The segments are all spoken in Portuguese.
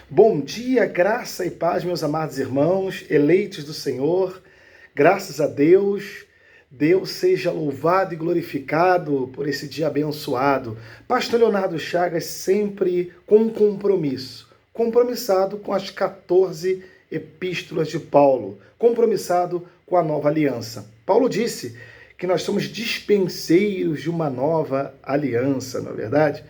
Bom dia, graça e paz, meus amados irmãos, eleitos do Senhor, graças a Deus, Deus seja louvado e glorificado por esse dia abençoado. Pastor Leonardo Chagas sempre com um compromisso, compromissado com as 14 epístolas de Paulo, compromissado com a nova aliança. Paulo disse que nós somos dispenseiros de uma nova aliança, não é verdade?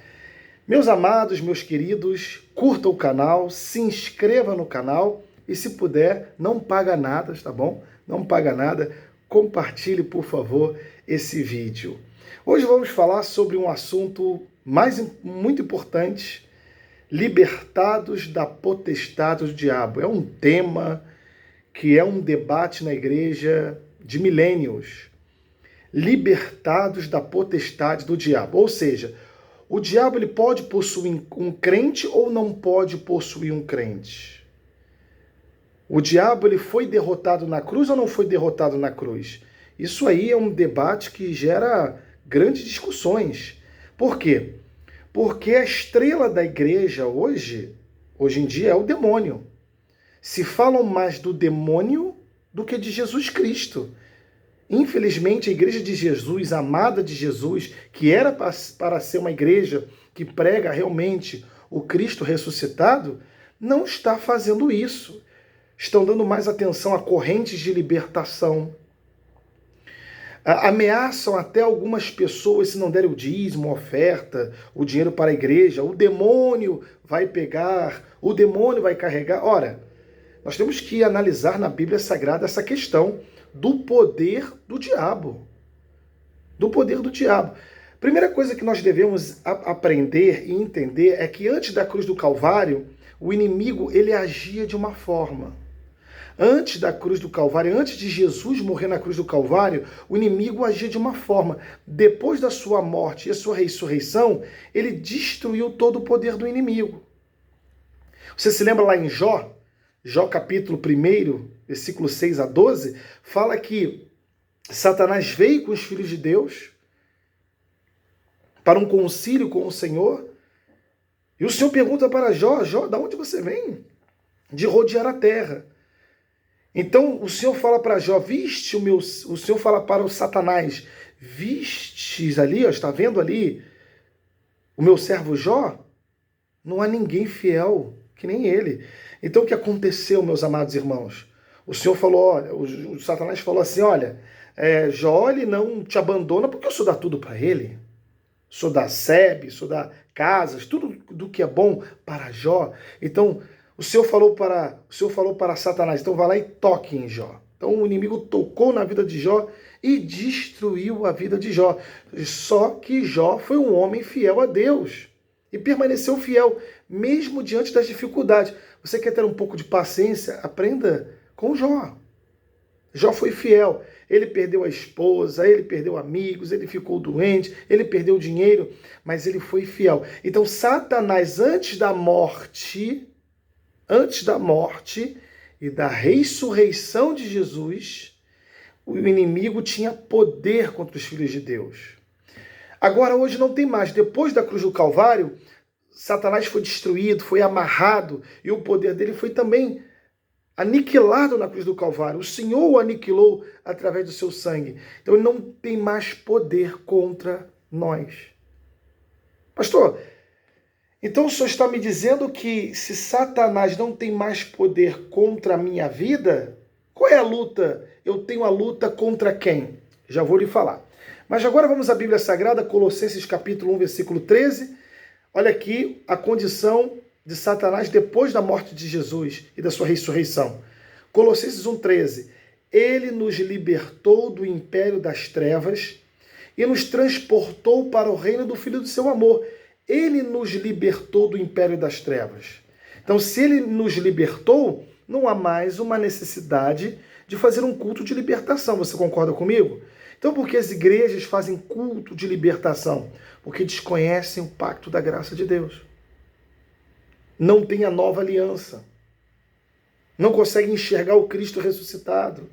Meus amados, meus queridos, curta o canal, se inscreva no canal e, se puder, não paga nada, tá bom? Não paga nada, compartilhe, por favor, esse vídeo. Hoje vamos falar sobre um assunto muito importante, libertados da potestade do diabo. É um tema que é um debate na igreja de milênios. Libertados da potestade do diabo, ou seja, o diabo ele pode possuir um crente ou não pode possuir um crente? O diabo ele foi derrotado na cruz ou não foi derrotado na cruz? Isso aí é um debate que gera grandes discussões. Por quê? Porque a estrela da igreja hoje em dia é o demônio. Se falam mais do demônio do que de Jesus Cristo. Infelizmente, a igreja de Jesus, a amada de Jesus, que era para ser uma igreja que prega realmente o Cristo ressuscitado, não está fazendo isso. Estão dando mais atenção a correntes de libertação. Ameaçam até algumas pessoas, se não derem o dízimo, a oferta, o dinheiro para a igreja. O demônio vai pegar, o demônio vai carregar. Ora, nós temos que analisar na Bíblia Sagrada essa questão do poder do diabo. Do poder do diabo. Primeira coisa que nós devemos aprender e entender é que antes da cruz do Calvário, o inimigo ele agia de uma forma. Antes da cruz do Calvário, antes de Jesus morrer na cruz do Calvário, o inimigo agia de uma forma. Depois da sua morte e a sua ressurreição, ele destruiu todo o poder do inimigo. Você se lembra lá em Jó? Jó capítulo 1, versículo 6 a 12, fala que Satanás veio com os filhos de Deus para um concílio com o Senhor, e o Senhor pergunta para Jó, Jó, de onde você vem? De rodear a terra. Então o Senhor fala para Jó, o Senhor fala para o Satanás, vistes ali, ó, está vendo ali o meu servo Jó? Não há ninguém fiel que nem ele. Então o que aconteceu, meus amados irmãos? O Senhor falou, olha, o Satanás falou assim, olha, Jó, ele não te abandona porque eu sou dar tudo para ele. Sou dar sebe, sou dar casas, tudo do que é bom para Jó. Então o Senhor falou para Satanás, então vai lá e toque em Jó. Então o inimigo tocou na vida de Jó e destruiu a vida de Jó. Só que Jó foi um homem fiel a Deus. E permaneceu fiel, mesmo diante das dificuldades. Você quer ter um pouco de paciência? Aprenda com Jó. Jó foi fiel. Ele perdeu a esposa, ele perdeu amigos, ele ficou doente, ele perdeu dinheiro, mas ele foi fiel. Então Satanás, antes da morte e da ressurreição de Jesus, o inimigo tinha poder contra os filhos de Deus. Agora, hoje não tem mais. Depois da cruz do Calvário, Satanás foi destruído, foi amarrado, e o poder dele foi também aniquilado na cruz do Calvário. O Senhor o aniquilou através do seu sangue. Então, ele não tem mais poder contra nós. Pastor, então o Senhor está me dizendo que se Satanás não tem mais poder contra a minha vida, qual é a luta? Eu tenho a luta contra quem? Já vou lhe falar. Mas agora vamos à Bíblia Sagrada, Colossenses capítulo 1, versículo 13. Olha aqui a condição de Satanás depois da morte de Jesus e da sua ressurreição. Colossenses 1,13. Ele nos libertou do império das trevas e nos transportou para o reino do Filho do seu amor. Ele nos libertou do império das trevas. Então, se ele nos libertou, não há mais uma necessidade de fazer um culto de libertação. Você concorda comigo? Então, por que as igrejas fazem culto de libertação? Porque desconhecem o pacto da graça de Deus. Não tem a nova aliança. Não conseguem enxergar o Cristo ressuscitado.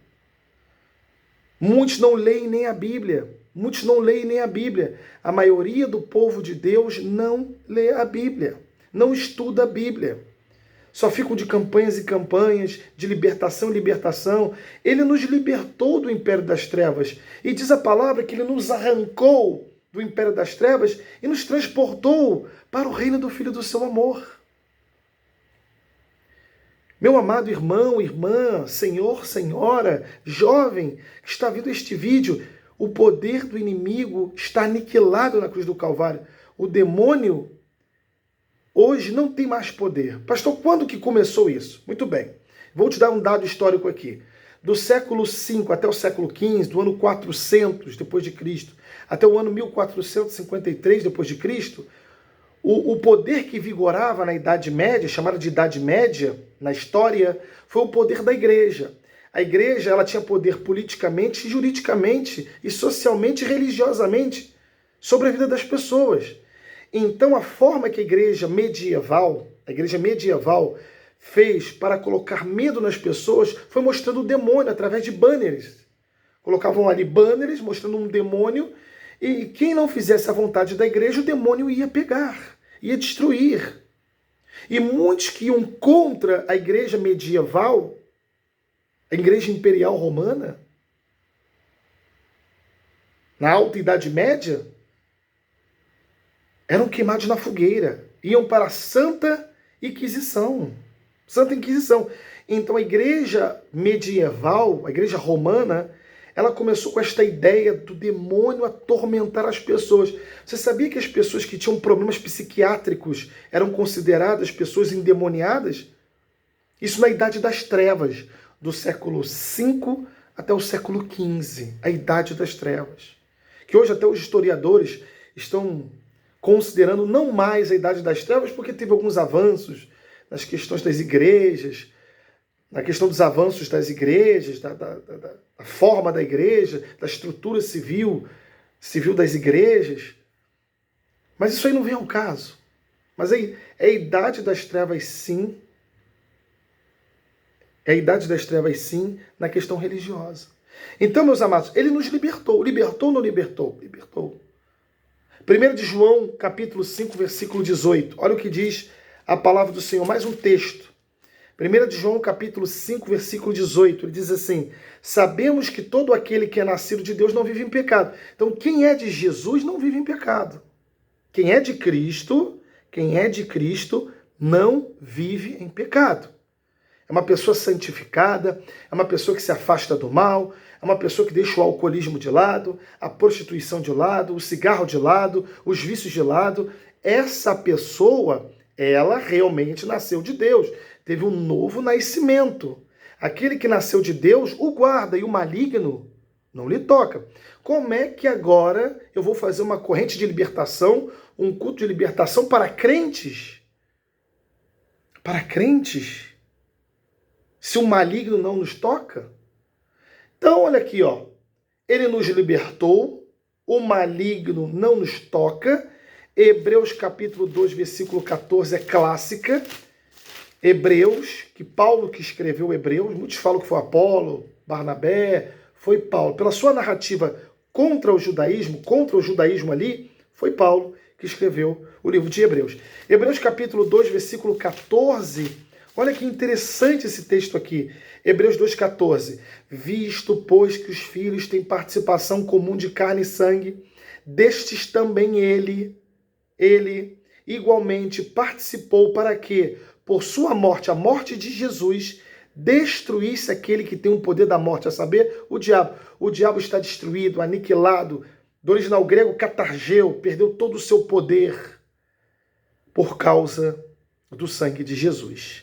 Muitos não leem nem a Bíblia. Muitos não leem nem a Bíblia. A maioria do povo de Deus não lê a Bíblia. Não estuda a Bíblia. só ficam de campanhas e campanhas, de libertação em libertação. Ele nos libertou do império das trevas. E diz a palavra que ele nos arrancou do império das trevas e nos transportou para o reino do Filho do seu amor. Meu amado irmão, irmã, senhor, senhora, jovem, que está vendo este vídeo, o poder do inimigo está aniquilado na cruz do Calvário. O demônio hoje não tem mais poder. Pastor, quando que começou isso? Muito bem. Vou te dar um dado histórico aqui. Do século V até o século XV, do ano 400 depois de Cristo, até o ano 1453 depois de Cristo, o poder que vigorava na Idade Média, chamada de Idade Média, na história, foi o poder da igreja. A igreja ela tinha poder politicamente, juridicamente e socialmente e religiosamente sobre a vida das pessoas. Então a forma que a igreja medieval fez para colocar medo nas pessoas foi mostrando o demônio através de banners. Colocavam ali banners mostrando um demônio e quem não fizesse a vontade da igreja, o demônio ia pegar, ia destruir. E muitos que iam contra a igreja medieval, a igreja imperial romana, na Alta Idade Média, eram queimados na fogueira, iam para a Santa Inquisição. Santa Inquisição. Então a igreja medieval, a igreja romana, ela começou com esta ideia do demônio atormentar as pessoas. Você sabia que as pessoas que tinham problemas psiquiátricos eram consideradas pessoas endemoniadas? Isso na Idade das Trevas, do século V até o século XV, a Idade das Trevas. Que hoje até os historiadores estão considerando não mais a Idade das Trevas, porque teve alguns avanços nas questões das igrejas, na questão dos avanços das igrejas, da forma da igreja, da estrutura civil das igrejas. Mas isso aí não vem ao caso. Mas aí é a Idade das Trevas, sim. É a Idade das Trevas, sim, na questão religiosa. Então, meus amados, ele nos libertou. Libertou ou não libertou? Libertou. 1 de João, capítulo 5, versículo 18. Olha o que diz a palavra do Senhor. Mais um texto. 1 de João, capítulo 5, versículo 18. Ele diz assim: sabemos que todo aquele que é nascido de Deus não vive em pecado. Então, quem é de Jesus não vive em pecado. Quem é de Cristo não vive em pecado. É uma pessoa santificada, é uma pessoa que se afasta do mal, é uma pessoa que deixa o alcoolismo de lado, a prostituição de lado, o cigarro de lado, os vícios de lado. Essa pessoa, ela realmente nasceu de Deus, teve um novo nascimento. Aquele que nasceu de Deus o guarda e o maligno não lhe toca. Como é que agora eu vou fazer uma corrente de libertação, um culto de libertação para crentes? Para crentes? Se o maligno não nos toca? Então, olha aqui, ó. Ele nos libertou, o maligno não nos toca. Hebreus capítulo 2, versículo 14 é clássica. Hebreus, que Paulo que escreveu Hebreus, muitos falam que foi Apolo, Barnabé, foi Paulo. Pela sua narrativa contra o judaísmo ali, foi Paulo que escreveu o livro de Hebreus. Hebreus capítulo 2, versículo 14, olha que interessante esse texto aqui. Hebreus 2,14. Visto, pois, que os filhos têm participação comum de carne e sangue, destes também ele igualmente participou para que, por sua morte, a morte de Jesus, destruísse aquele que tem o poder da morte, a saber, o diabo. O diabo está destruído, aniquilado. Do original grego, catargeu, perdeu todo o seu poder por causa do sangue de Jesus.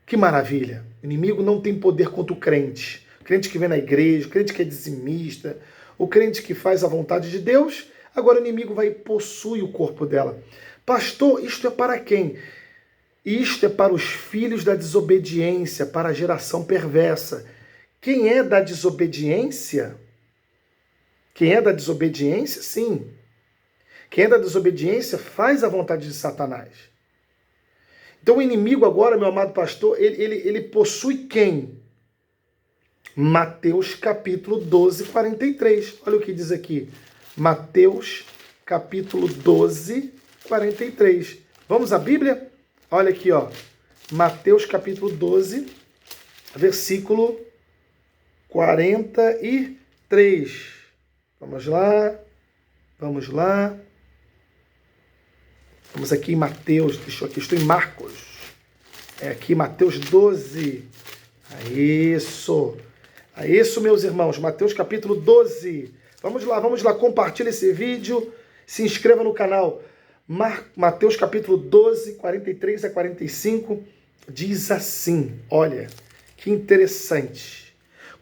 Que maravilha! O inimigo não tem poder contra o crente. O crente que vem na igreja, o crente que é dizimista, o crente que faz a vontade de Deus, agora o inimigo vai e possui o corpo dela. Pastor, isto é para quem? Isto é para os filhos da desobediência, para a geração perversa. Quem é da desobediência? Quem é da desobediência, sim. Quem é da desobediência faz a vontade de Satanás. Então o inimigo agora, meu amado pastor, ele possui quem? Mateus capítulo 12, 43. Olha o que diz aqui. Mateus capítulo 12, 43. Vamos à Bíblia? Olha aqui, ó. Mateus capítulo 12, versículo 43. Vamos lá. Vamos lá. Vamos aqui em Mateus. Deixa eu aqui, estou em Marcos. É aqui Mateus 12. Isso, meus irmãos. Mateus capítulo 12. Vamos lá. Compartilhe esse vídeo. Se inscreva no canal. Mateus capítulo 12, 43 a 45. Diz assim, olha, que interessante.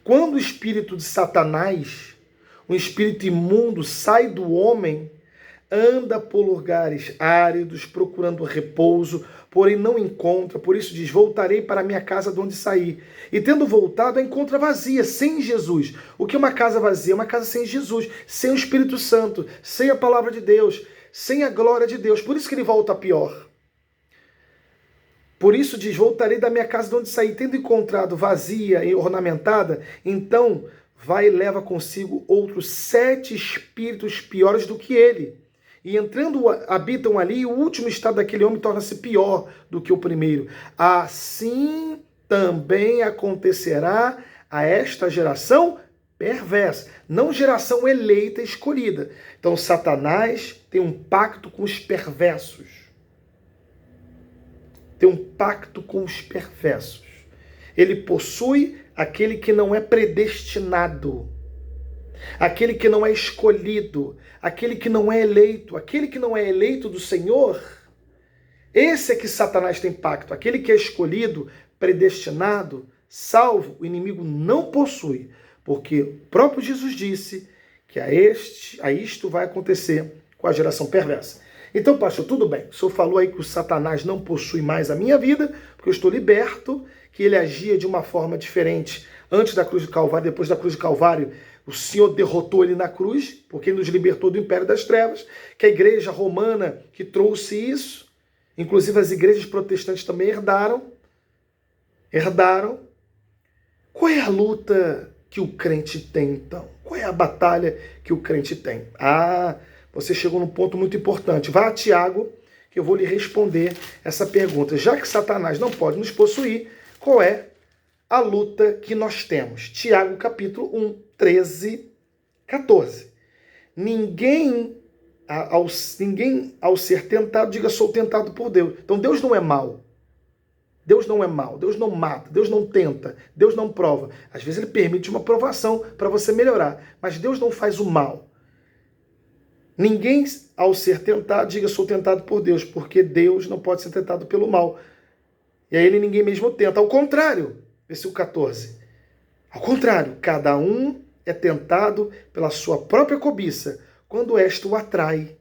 Quando o espírito de Satanás, um espírito imundo, sai do homem, anda por lugares áridos, procurando repouso, porém não encontra. Por isso diz, voltarei para a minha casa de onde saí. E tendo voltado, a encontra vazia, sem Jesus. O que é uma casa vazia? Uma casa sem Jesus, sem o Espírito Santo, sem a palavra de Deus, sem a glória de Deus. Por isso que ele volta pior. Por isso diz, voltarei da minha casa de onde saí, tendo encontrado vazia e ornamentada, então vai e leva consigo outros 7 espíritos piores do que ele. E entrando, habitam ali, e o último estado daquele homem torna-se pior do que o primeiro. Assim também acontecerá a esta geração perversa, não geração eleita, escolhida. Então Satanás tem um pacto com os perversos. Tem um pacto com os perversos. Ele possui aquele que não é predestinado, aquele que não é escolhido, aquele que não é eleito, aquele que não é eleito do Senhor. Esse é que Satanás tem pacto. Aquele que é escolhido, predestinado, salvo, o inimigo não possui, porque o próprio Jesus disse que a isto vai acontecer com a geração perversa. Então, pastor, tudo bem. O senhor falou aí que o Satanás não possui mais a minha vida, porque eu estou liberto, que ele agia de uma forma diferente antes da cruz do Calvário, depois da cruz do Calvário. O Senhor derrotou ele na cruz, porque ele nos libertou do império das trevas, que a igreja romana que trouxe isso, inclusive as igrejas protestantes também herdaram. Qual é a luta que o crente tem, então? Qual é a batalha que o crente tem? Você chegou num ponto muito importante. Vá a Tiago, que eu vou lhe responder essa pergunta. Já que Satanás não pode nos possuir, qual é a luta que nós temos? Tiago, capítulo 1, 13, 14. Ninguém, ao ser tentado, diga, sou tentado por Deus. Então, Deus não é mau. Deus não é mau. Deus não mata. Deus não tenta. Deus não prova. Às vezes, ele permite uma provação para você melhorar. Mas Deus não faz o mal. Ninguém, ao ser tentado, diga, sou tentado por Deus, porque Deus não pode ser tentado pelo mal. E a ele ninguém mesmo tenta. Ao contrário, versículo 14. Ao contrário, cada um é tentado pela sua própria cobiça, quando esta o atrai,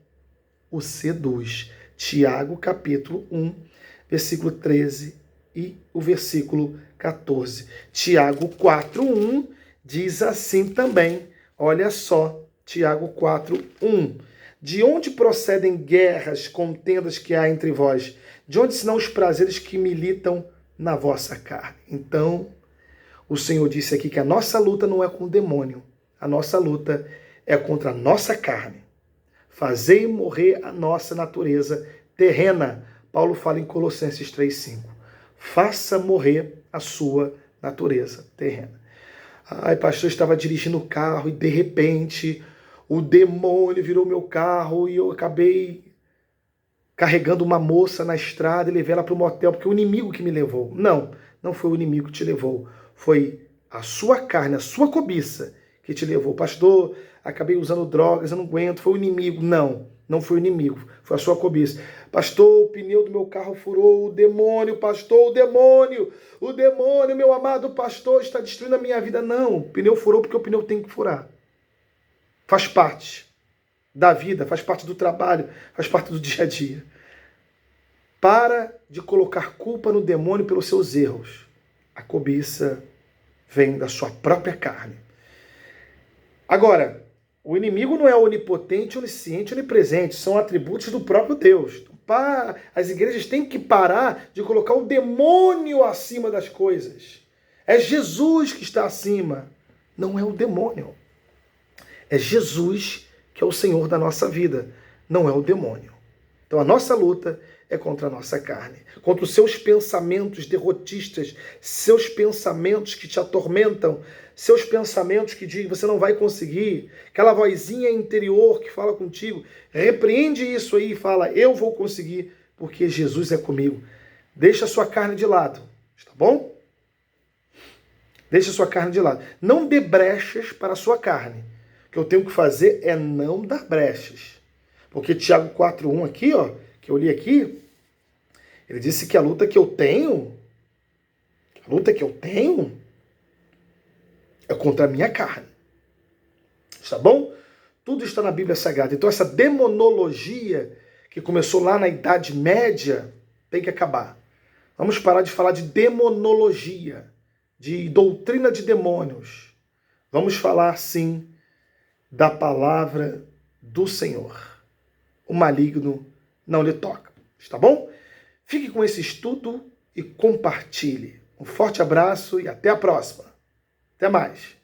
o seduz. Tiago, capítulo 1, versículo 13 e o versículo 14. Tiago 4:1 diz assim também, olha só, Tiago 4:1. De onde procedem guerras, contendas que há entre vós? De onde senão os prazeres que militam na vossa carne? Então, o Senhor disse aqui que a nossa luta não é com o demônio. A nossa luta é contra a nossa carne. Fazei morrer a nossa natureza terrena. Paulo fala em Colossenses 3:5. Faça morrer a sua natureza terrena. Ai, pastor, eu estava dirigindo o carro e de repente o demônio virou meu carro e eu acabei carregando uma moça na estrada e levei ela para o motel, porque o inimigo que me levou. Não foi o inimigo que te levou. Foi a sua carne, a sua cobiça que te levou. Pastor, acabei usando drogas, eu não aguento, foi o inimigo. Não foi o inimigo, foi a sua cobiça. Pastor, o pneu do meu carro furou, o demônio, pastor, o demônio, meu amado pastor, está destruindo a minha vida. Não, o pneu furou porque o pneu tem que furar. Faz parte da vida, faz parte do trabalho, faz parte do dia a dia. Para de colocar culpa no demônio pelos seus erros. A cobiça vem da sua própria carne. Agora, o inimigo não é onipotente, onisciente, onipresente. São atributos do próprio Deus. As igrejas têm que parar de colocar o demônio acima das coisas. É Jesus que está acima, não é o demônio. É Jesus que é o Senhor da nossa vida, não é o demônio. Então a nossa luta é contra a nossa carne, contra os seus pensamentos derrotistas, seus pensamentos que te atormentam, seus pensamentos que dizem que você não vai conseguir, aquela vozinha interior que fala contigo, repreende isso aí e fala, eu vou conseguir, porque Jesus é comigo. Deixa a sua carne de lado, tá bom? Deixa a sua carne de lado. Não dê brechas para a sua carne. O que eu tenho que fazer é não dar brechas. Porque Tiago 4:1 aqui, ó, que eu li aqui, ele disse que a luta que eu tenho é contra a minha carne. Tá bom? Tudo está na Bíblia Sagrada. Então essa demonologia que começou lá na Idade Média tem que acabar. Vamos parar de falar de demonologia, de doutrina de demônios. Vamos falar, sim, da palavra do Senhor. O maligno não lhe toca. Está bom? Fique com esse estudo e compartilhe. Um forte abraço e até a próxima. Até mais.